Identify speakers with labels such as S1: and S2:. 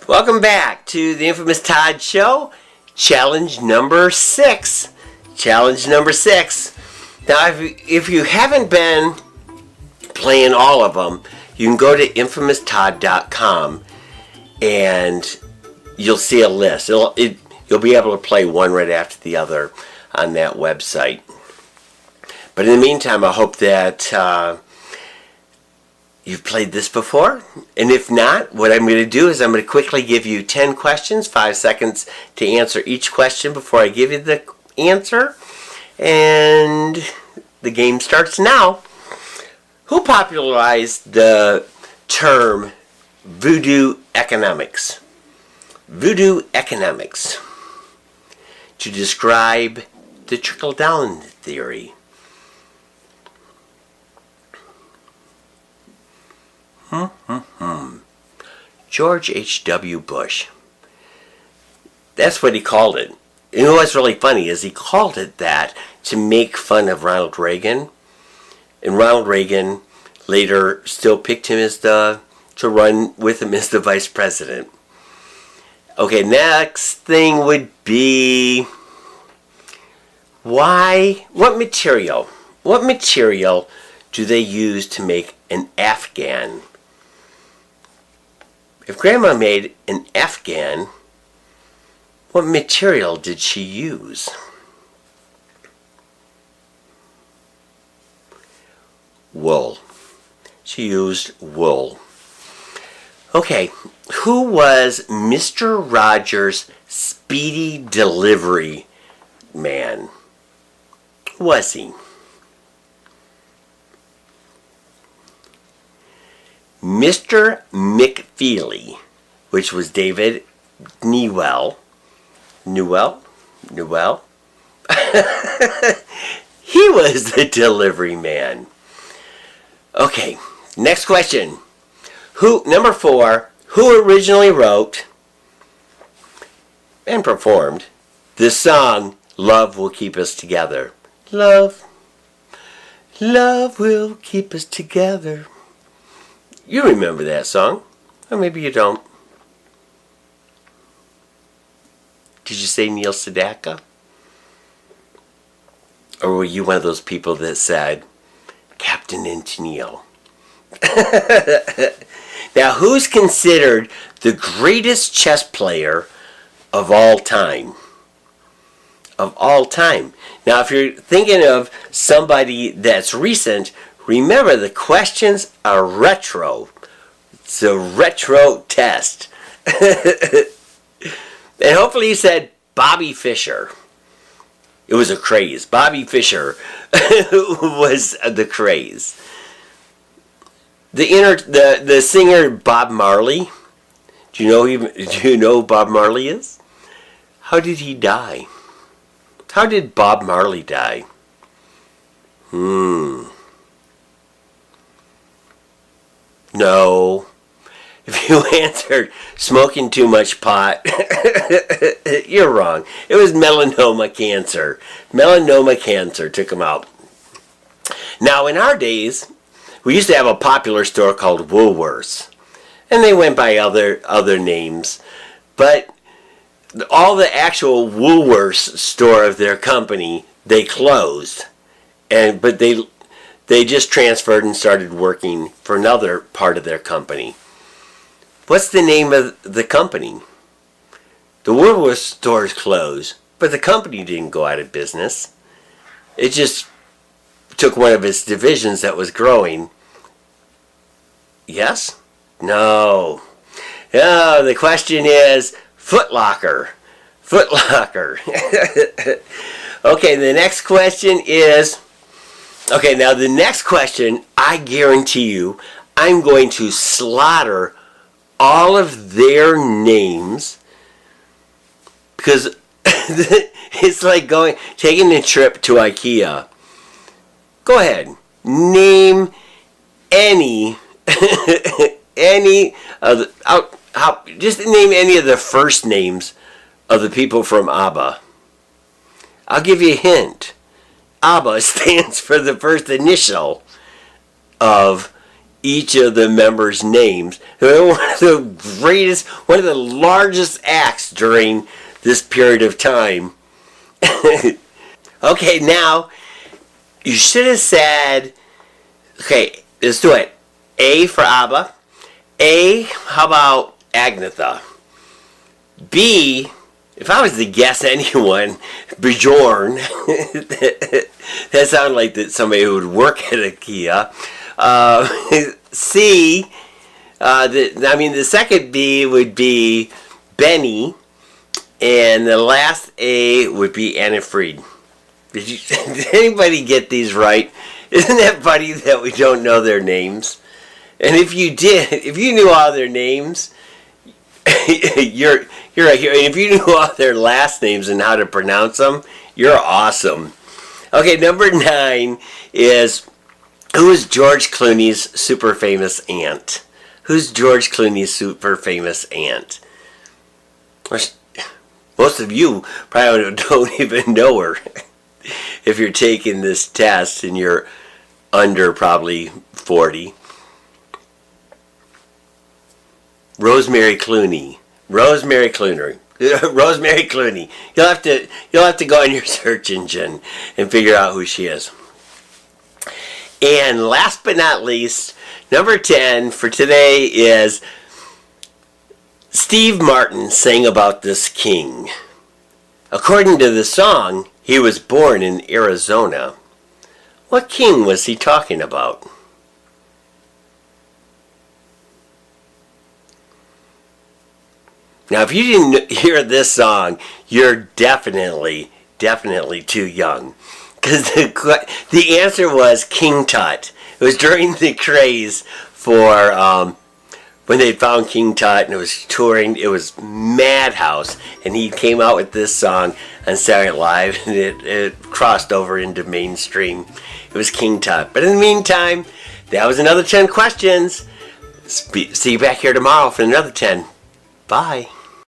S1: Welcome back to the Infamous Todd Show, challenge number 6. Challenge number 6. Now, if you haven't been playing all of them, you can go to infamoustodd.com and you'll see a list. You'll be able to play one right after the other on that website. But in the meantime, I hope that you've played this before. And if not, what I'm going to do is I'm going to quickly give you 10 questions, 5 seconds to answer each question before I give you the answer. And the game starts now. Who popularized the term voodoo economics? Voodoo economics. To describe the trickle-down theory. George H.W. Bush. That's what he called it. You know what's really funny is he called it that to make fun of Ronald Reagan. And Ronald Reagan later still picked him to run with him as the vice president. Okay, next thing would be what material do they use to make an Afghan? If Grandma made an Afghan, what material did she use? Wool. She used wool. Okay, who was Mr. Rogers' speedy delivery man? Who was he? Mr. McFeely, which was David Newell. Newell? He was the delivery man. Okay, next question. Number 4, who originally wrote and performed the song Love Will Keep Us Together? Love will keep us together. You remember that song, or maybe you don't. Did you say Neil Sedaka? Or were you one of those people that said Captain and Tennille? Now, who's considered the greatest chess player of all time? Of all time. Now, if you're thinking of somebody that's recent, remember the questions are retro. It's a retro test. And hopefully you said Bobby Fischer. It was a craze. Bobby Fischer was the craze. The singer Bob Marley. Do you know who Bob Marley is? How did he die? How did Bob Marley die? No. If you answered smoking too much pot, you're wrong. It was melanoma cancer. Melanoma cancer took him out. Now, in our days, we used to have a popular store called Woolworths. And they went by other names. But all the actual Woolworths store of their company, they closed. But they just transferred and started working for another part of their company. What's the name of the company? The Woolworths stores closed, but the company didn't go out of business. It just took one of its divisions that was growing. Yes? No. No, the question is Foot Locker. Foot Locker. Okay, the next question is... Okay, now the next question, I guarantee you, I'm going to slaughter all of their names because it's like taking a trip to IKEA. Go ahead, name any just name any of the first names of the people from ABBA. I'll give you a hint. ABBA stands for the first initial of each of the members' names. One of the largest acts during this period of time. Okay, now, you should have said, okay, let's do it. A for Abba. A, how about Agnetha? B, if I was to guess anyone, Bjorn. That sounded like somebody who would work at IKEA. C, the second B would be Benny. And the last A would be Anna Fried. Did anybody get these right? Isn't that funny that we don't know their names? And if you did, if you knew all their names, you're right here. And if you knew all their last names and how to pronounce them, you're awesome. Okay, number 9 is, who is George Clooney's super famous aunt? Who's George Clooney's super famous aunt? Most of you probably don't even know her if you're taking this test and you're under probably 40. Rosemary Clooney. Rosemary Clooney. You'll have to go on your search engine and figure out who she is. And last but not least, number 10 for today is Steve Martin sang about this king. According to the song, he was born in Arizona. What king was he talking about? Now, if you didn't hear this song, you're definitely too young. Because the answer was King Tut. It was during the craze for when they found King Tut and it was touring. It was Madhouse. And he came out with this song on Saturday Night Live. And it crossed over into mainstream. It was King Tut. But in the meantime, that was another 10 questions. See you back here tomorrow for another 10. Bye.